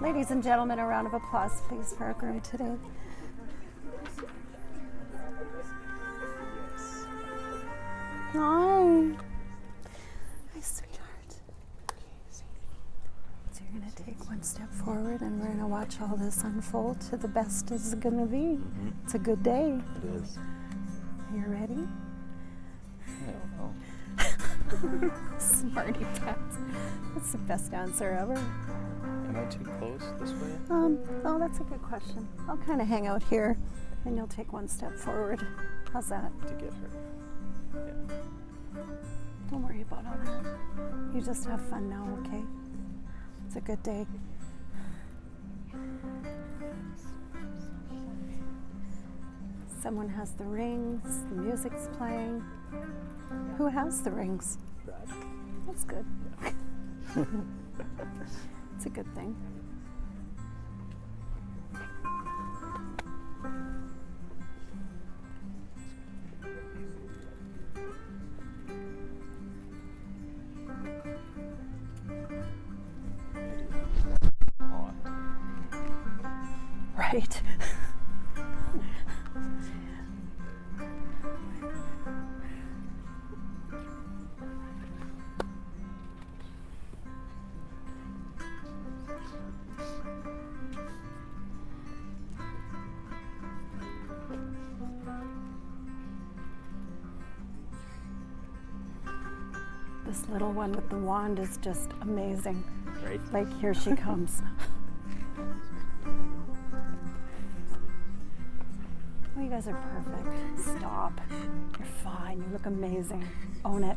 Ladies and gentlemen, a round of applause, please, for our groom today. Hi. Hi, sweetheart. So you're going to take one step forward and we're going to watch all this unfold to the best it's going to be. Mm-hmm. It's a good day. It is. You ready? I don't know. Smarty pants. That's the best answer ever. Am I too close this way? Oh, that's a good question. I'll kind of hang out here and you'll take one step forward. How's that? To get her. Yeah. Don't worry about all that. You just have fun now, okay? It's a good day. Someone has the rings, the music's playing. Who has the rings? Brad. That's good. It's a good thing. Right. This little one with the wand is just amazing. Right? Like, here she comes. Oh, you guys are perfect. Stop. You're fine. You look amazing. Own it.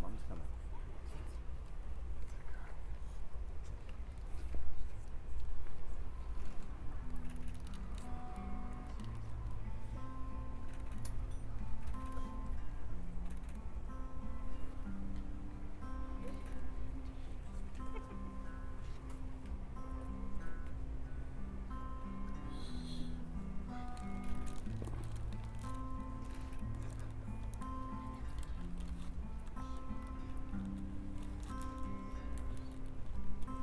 Mom's coming.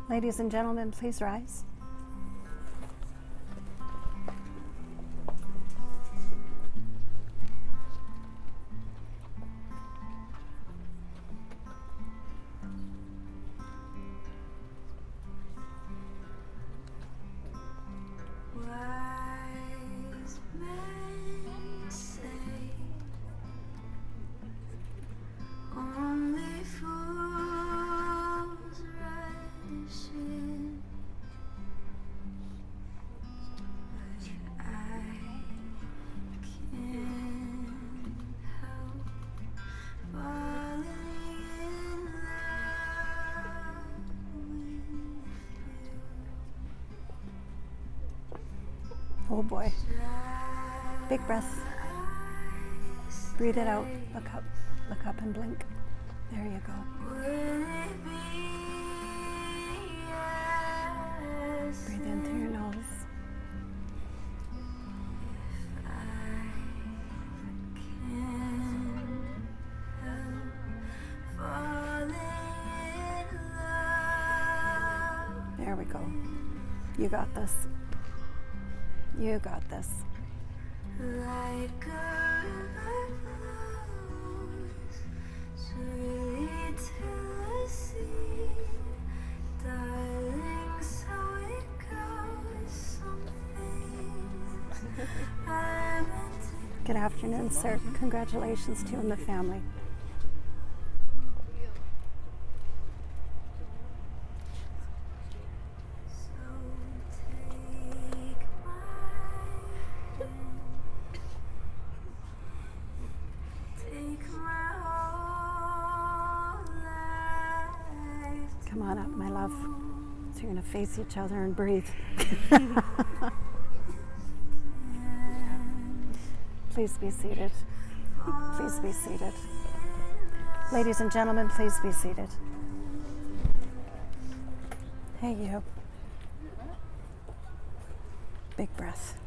Ladies and gentlemen, please rise. Wise men say only fools rush in, but I can't help falling in love with you. Oh boy. Big breath. Breathe it out. Look up. Look up and blink. There you go. Breathe in through your nose. There we go. You got this. You got this. Like a river flows surely to the sea, darling, so it goes. Some things are meant to Good afternoon, sir. Congratulations to you and the family. my love. So you're going to face each other and breathe. Please be seated. Please be seated. Ladies and gentlemen, please be seated. Hey, you. Big breath.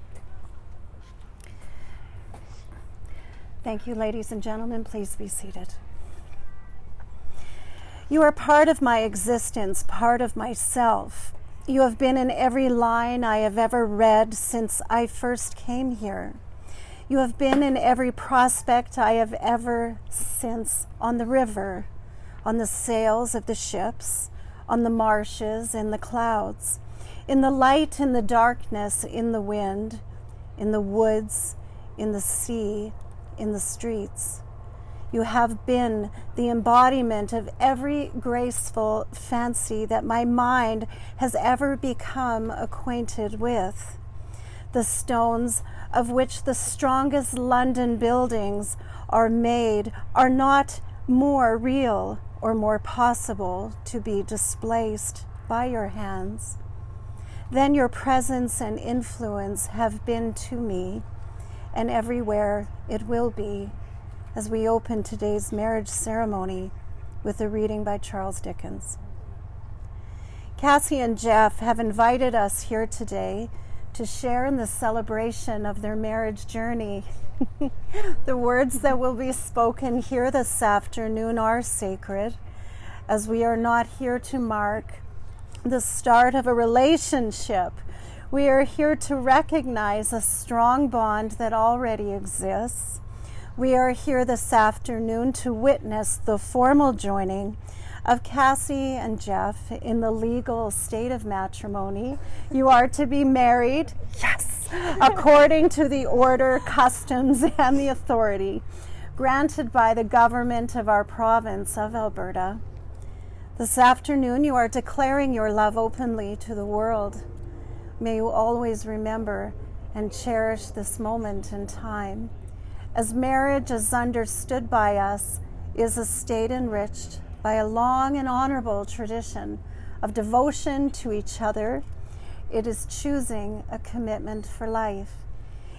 Thank you, ladies and gentlemen. Please be seated. You are part of my existence, part of myself. You have been in every line I have ever read since I first came here. You have been in every prospect I have ever since on the river, on the sails of the ships, on the marshes, in the clouds, in the light, in the darkness, in the wind, in the woods, in the sea, in the streets. You have been the embodiment of every graceful fancy that my mind has ever become acquainted with. The stones of which the strongest London buildings are made are not more real or more possible to be displaced by your hands than your presence and influence have been to me, and everywhere it will be, as we open today's marriage ceremony with a reading by Charles Dickens. Cassie and Jeff have invited us here today to share in the celebration of their marriage journey. The words that will be spoken here this afternoon are sacred, as we are not here to mark the start of a relationship. We are here to recognize a strong bond that already exists. We are here this afternoon to witness the formal joining of Cassie and Jeff in the legal state of matrimony. You are to be married, yes, according to the order, customs, and the authority granted by the government of our province of Alberta. This afternoon, you are declaring your love openly to the world. May you always remember and cherish this moment in time, as marriage, as understood by us, is a state enriched by a long and honorable tradition of devotion to each other. It is choosing a commitment for life.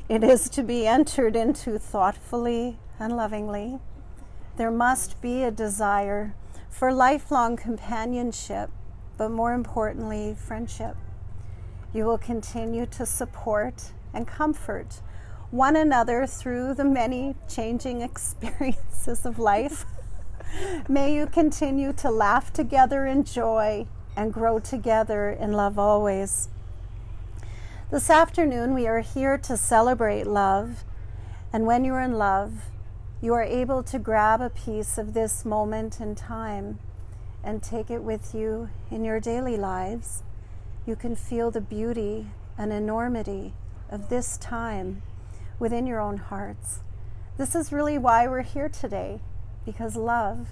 It is to be entered into thoughtfully and lovingly. There must be a desire for lifelong companionship, but more importantly, friendship. You will continue to support and comfort one another through the many changing experiences of life. May you continue to laugh together in joy and grow together in love always. This afternoon, we are here to celebrate love, and when you're in love, you are able to grab a piece of this moment in time and take it with you in your daily lives. You can feel the beauty and enormity of this time within your own hearts. This is really why we're here today, because love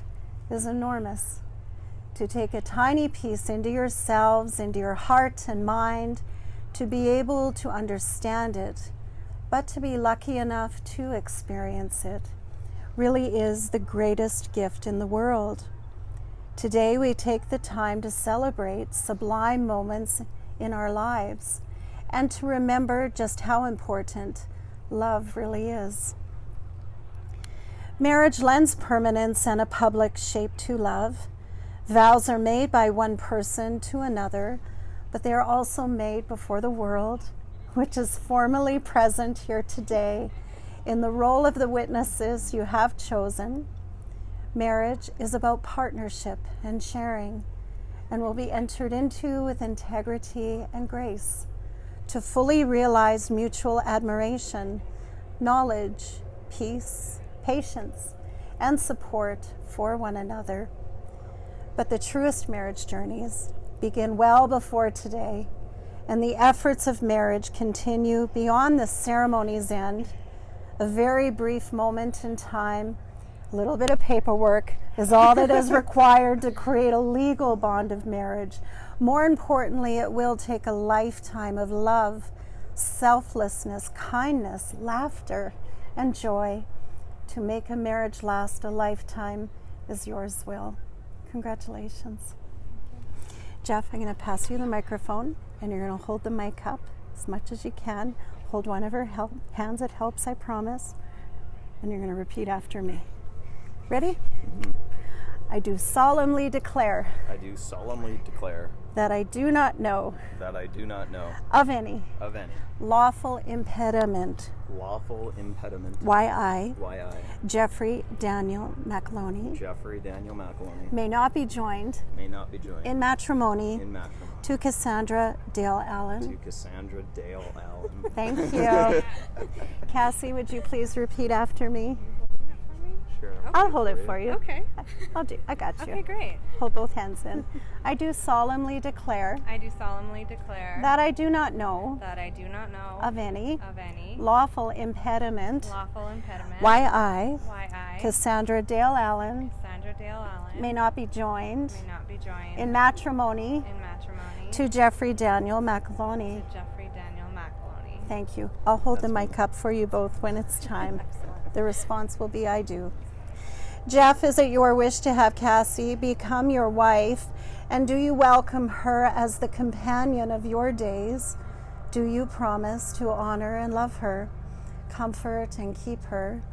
is enormous. To take a tiny piece into yourselves, into your heart and mind, to be able to understand it, but to be lucky enough to experience it, really is the greatest gift in the world. Today we take the time to celebrate sublime moments in our lives and to remember just how important love really is. Marriage lends permanence and a public shape to love. Vows are made by one person to another, but they are also made before the world, which is formally present here today in the role of the witnesses you have chosen. Marriage is about partnership and sharing, and will be entered into with integrity and grace to fully realize mutual admiration, knowledge, peace, patience, and support for one another. But the truest marriage journeys begin well before today, and the efforts of marriage continue beyond the ceremony's end. A very brief moment in time, a little bit of paperwork is all that is required to create a legal bond of marriage. More importantly, it will take a lifetime of love, selflessness, kindness, laughter, and joy to make a marriage last a lifetime as yours will. Congratulations. Jeff, I'm going to pass you the microphone, and you're going to hold the mic up as much as you can. Hold one of her hands. It helps, I promise. And you're going to repeat after me. Ready? I do solemnly declare I do solemnly declare that I do not know that I do not know of any of any lawful impediment lawful impediment why I, why I, Jeffrey Daniel McAloney, Jeffrey Daniel McAloney, may not be joined may not be joined in matrimony in matrimony to Cassandra Dale Allen. to Cassandra Dale Allen. Thank you. Cassie, would you please repeat after me? Sure. I'll hold it for you. Okay. I got you. Okay, great. Hold both hands in. I do solemnly declare I do solemnly declare that I do not know that I do not know of any of any lawful impediment lawful impediment why I, why I, Cassandra Dale Allen, Cassandra Dale Allen, may not be joined may not be joined in matrimony in matrimony to Jeffrey Daniel McAloney. to Jeffrey Daniel McAloney. Thank you. I'll hold the mic up for you both when it's time. Excellent. The response will be I do. Jeff, is it your wish to have Cassie become your wife, and do you welcome her as the companion of your days? Do you promise to honor and love her, comfort and keep her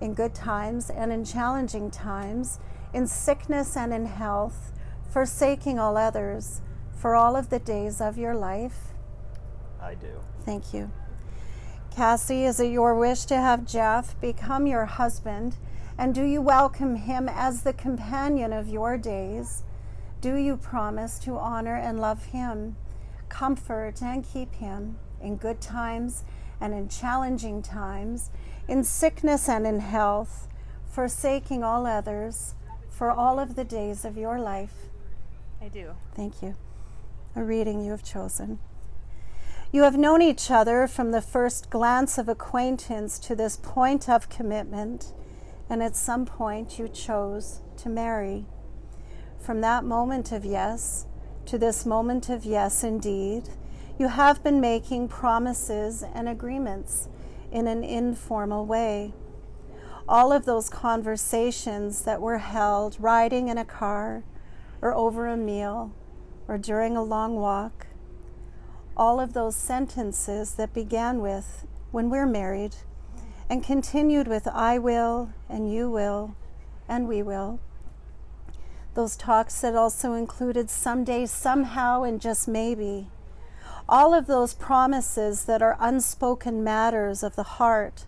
in good times and in challenging times, in sickness and in health, forsaking all others, for all of the days of your life? I do. Thank you. Cassie, is it your wish to have Jeff become your husband, and do you welcome him as the companion of your days? Do you promise to honor and love him, comfort and keep him in good times and in challenging times, in sickness and in health, forsaking all others, for all of the days of your life? I do. Thank you. A reading you have chosen. You have known each other from the first glance of acquaintance to this point of commitment, and at some point you chose to marry. From that moment of yes to this moment of yes indeed, you have been making promises and agreements in an informal way. All of those conversations that were held riding in a car or over a meal or during a long walk, all of those sentences that began with when we're married and continued with I will and you will and we will. Those talks that also included someday, somehow, and just maybe. All of those promises that are unspoken matters of the heart.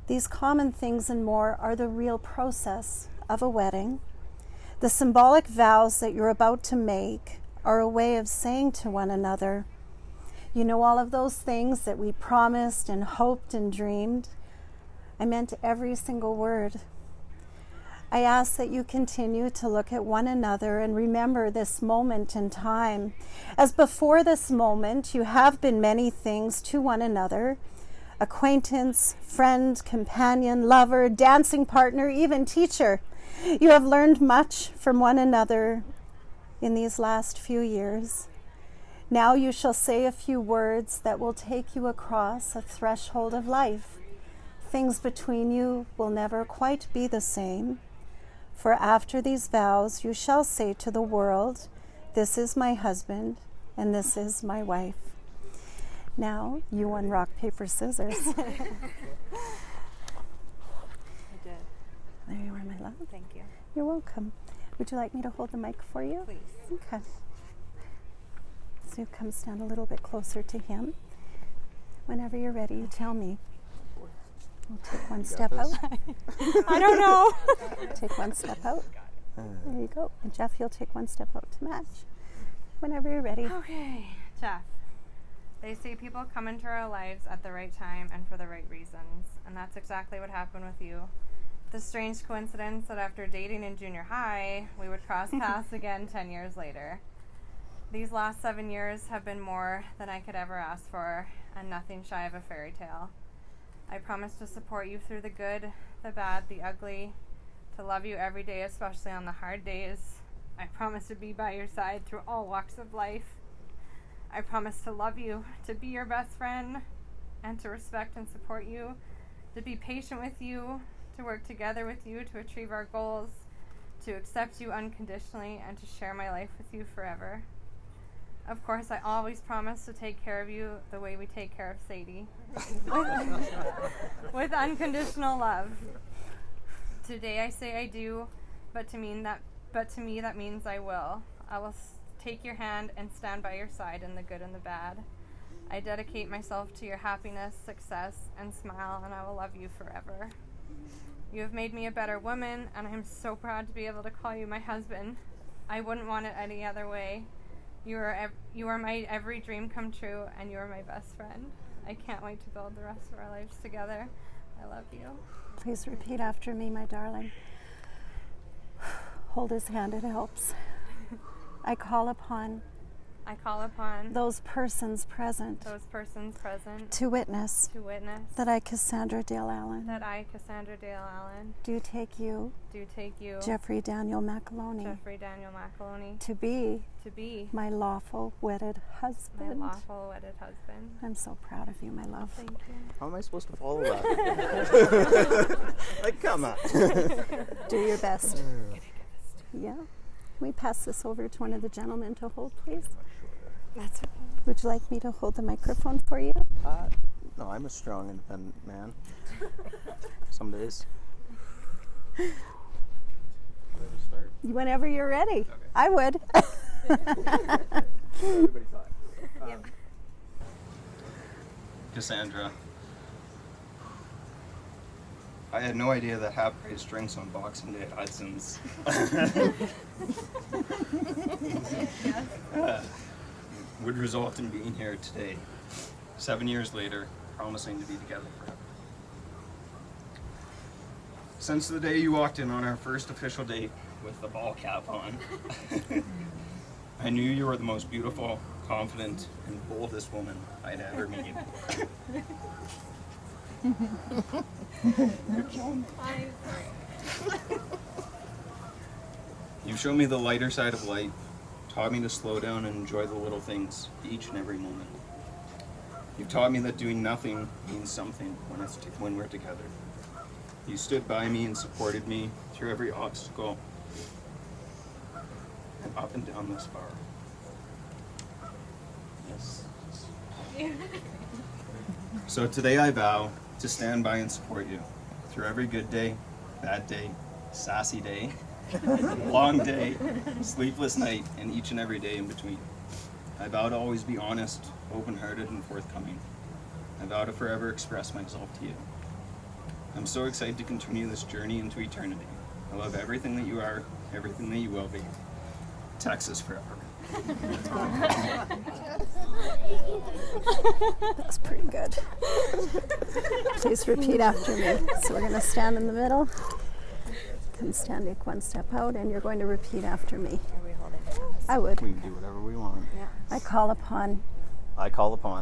These common things and more are the real process of a wedding. The symbolic vows that you're about to make are a way of saying to one another, you know, all of those things that we promised and hoped and dreamed, I meant every single word. I ask that you continue to look at one another and remember this moment in time. As before this moment, you have been many things to one another: acquaintance, friend, companion, lover, dancing partner, even teacher. You have learned much from one another in these last few years. Now you shall say a few words that will take you across a threshold of life. Things between you will never quite be the same. For after these vows you shall say to the world, this is my husband and this is my wife. Now you won rock, paper, scissors. I did. There you are, my love. Thank you. You're welcome. Would you like me to hold the mic for you? Please. Okay. So come stand a little bit closer to him. Whenever you're ready, you tell me. We'll take one step this? out. I don't know. Take one step out. There you go. And Jeff, you'll take one step out to match. Whenever you're ready. Okay, Jeff. They say people come into our lives at the right time and for the right reasons, and that's exactly what happened with you. The strange coincidence that after dating in junior high, we would cross paths again 10 years later. These last 7 years have been more than I could ever ask for, and nothing shy of a fairy tale. I promise to support you through the good, the bad, the ugly, to love you every day, especially on the hard days. I promise to be by your side through all walks of life. I promise to love you, to be your best friend, and to respect and support you, to be patient with you, to work together with you to achieve our goals, to accept you unconditionally, and to share my life with you forever. Of course, I always promise to take care of you the way we take care of Sadie, with unconditional love. Today I say I do, but to me that means I will. I will take your hand and stand by your side in the good and the bad. I dedicate myself to your happiness, success, and smile, and I will love you forever. You have made me a better woman, and I am so proud to be able to call you my husband. I wouldn't want it any other way. You are my every dream come true, and you are my best friend. I can't wait to build the rest of our lives together. I love you. Please repeat after me, my darling. Hold his hand, it helps. I call upon those persons present to witness that I, Cassandra Dale Allen, do take you, Jeffrey Daniel McAloney, to be my lawful wedded husband. I'm so proud of you, my love. Thank you. How am I supposed to follow that? Like, come on. Do your best. Yeah. Can we pass this over to one of the gentlemen to hold, please? That's okay. Would you like me to hold the microphone for you? No, I'm a strong, independent man. Some days. Whenever you're ready. Okay. I would. Everybody thought. Cassandra, I had no idea that half price drinks on Boxing Day at Hudson's would result in being here today, 7 years later, promising to be together forever. Since the day you walked in on our first official date with the ball cap on, I knew you were the most beautiful, confident, and boldest woman I'd ever meet. You've shown me the lighter side of life, taught me to slow down and enjoy the little things each and every moment. You've taught me that doing nothing means something when we're together. You stood by me and supported me through every obstacle and up and down this bar. Yes. So today I vow to stand by and support you through every good day, bad day, sassy day, long day, sleepless night, and each and every day in between. I vow to always be honest, open-hearted, and forthcoming. I vow to forever express myself to you. I'm so excited to continue this journey into eternity. I love everything that you are, everything that you will be. Texas forever. That's pretty good. Please repeat after me. So we're going to stand in the middle. Come stand one step out, and you're going to repeat after me. Are we holding hands? I would. We can do whatever we want. Yeah. I call upon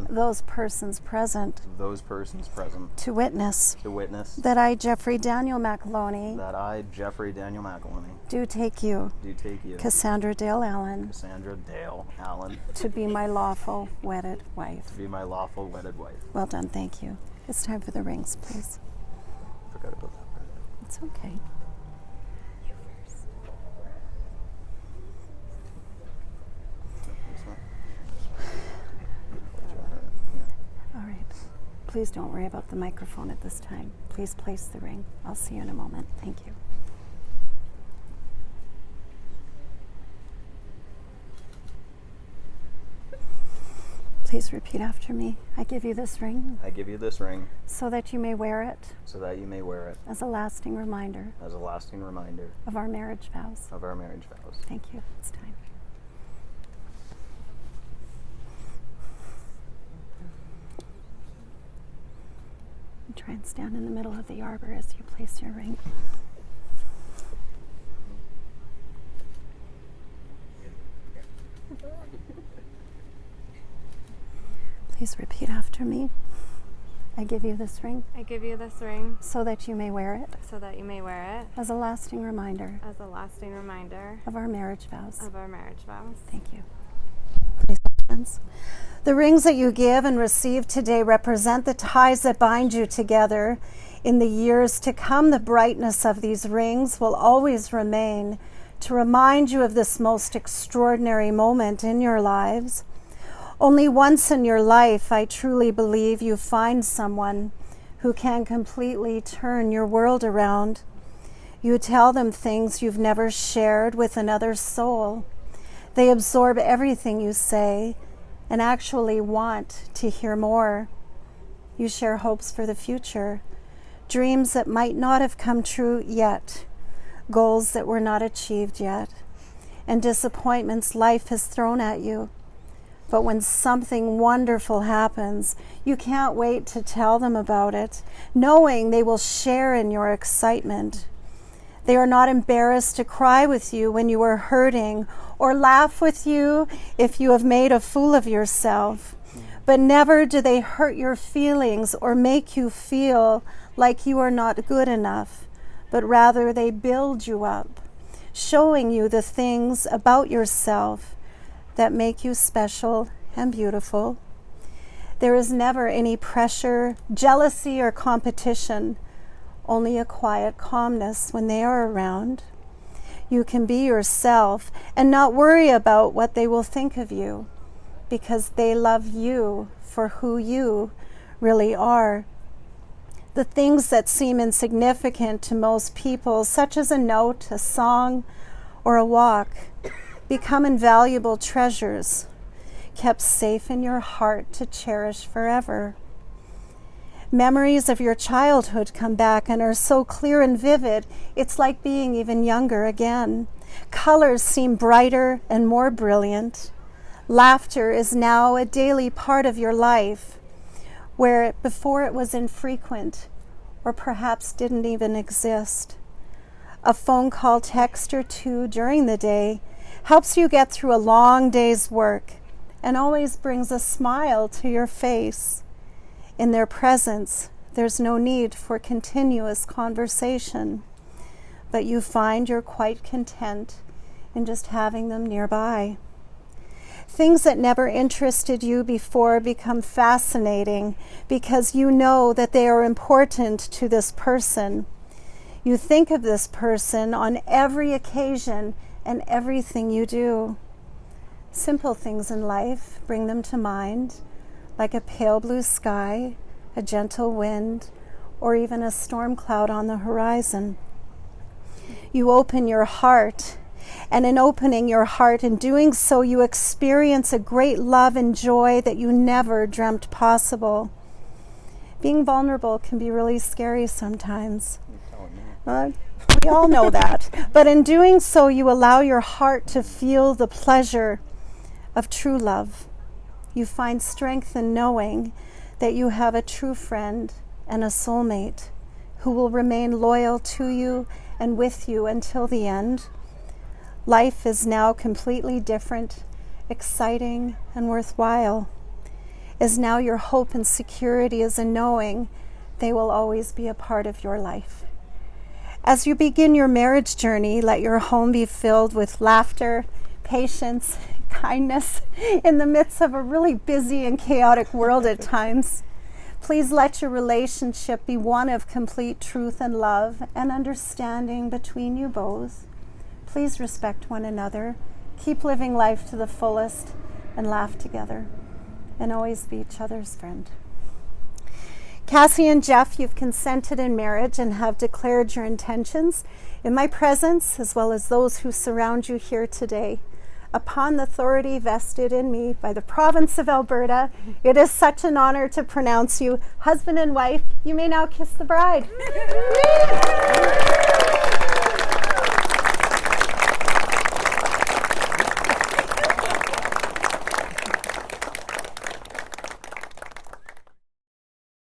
those persons present to witness that I, Jeffrey Daniel McAloney, do take you, Cassandra Dale Allen, to be my lawful wedded wife. Well done, thank you. It's time for the rings, please. Forgot about that part. It's okay. You first. All right. Please don't worry about the microphone at this time. Please place the ring. I'll see you in a moment. Thank you. Please repeat after me. I give you this ring I give you this ring so that you may wear it so that you may wear it as a lasting reminder as a lasting reminder of our marriage vows. of our marriage vows. Thank you. It's time. And try and stand in the middle of the arbor as you place your ring. Please repeat after me. I give you this ring I give you this ring so that you may wear it so that you may wear it as a lasting reminder as a lasting reminder of our marriage vows. of our marriage vows. Thank you. Please hold hands. The rings that you give and receive today represent the ties that bind you together. In the years to come, the brightness of these rings will always remain to remind you of this most extraordinary moment in your lives. Only once in your life, I truly believe, you find someone who can completely turn your world around. You tell them things you've never shared with another soul. They absorb everything you say and actually want to hear more. You share hopes for the future, dreams that might not have come true yet, goals that were not achieved yet, and disappointments life has thrown at you. But when something wonderful happens, you can't wait to tell them about it, knowing they will share in your excitement. They are not embarrassed to cry with you when you are hurting or laugh with you if you have made a fool of yourself. But never do they hurt your feelings or make you feel like you are not good enough, but rather they build you up, showing you the things about yourself that make you special and beautiful. There is never any pressure, jealousy, or competition, only a quiet calmness when they are around. You can be yourself and not worry about what they will think of you, because they love you for who you really are. The things that seem insignificant to most people, such as a note, a song, or a walk, become invaluable treasures, kept safe in your heart to cherish forever. Memories of your childhood come back and are so clear and vivid, it's like being even younger again. Colors seem brighter and more brilliant. Laughter is now a daily part of your life, where before it was infrequent or perhaps didn't even exist. A phone call, text, or two during the day helps you get through a long day's work and always brings a smile to your face. In their presence, there's no need for continuous conversation, but you find you're quite content in just having them nearby. Things that never interested you before become fascinating because you know that they are important to this person. You think of this person on every occasion and everything you do. Simple things in life bring them to mind, like a pale blue sky, a gentle wind, or even a storm cloud on the horizon. You open your heart, and in opening your heart and doing so, you experience a great love and joy that you never dreamt possible. Being vulnerable can be really scary sometimes. We all know that. But in doing so, you allow your heart to feel the pleasure of true love. You find strength in knowing that you have a true friend and a soulmate who will remain loyal to you and with you until the end. Life is now completely different, exciting, and worthwhile. As now your hope and security is in knowing they will always be a part of your life. As you begin your marriage journey, let your home be filled with laughter, patience, kindness in the midst of a really busy and chaotic world at times. Please let your relationship be one of complete truth and love and understanding between you both. Please respect one another, keep living life to the fullest, and laugh together, and always be each other's friend. Cassie and Jeff, you've consented in marriage and have declared your intentions in my presence, as well as those who surround you here today. Upon the authority vested in me by the province of Alberta, it is such an honor to pronounce you husband and wife. You may now kiss the bride.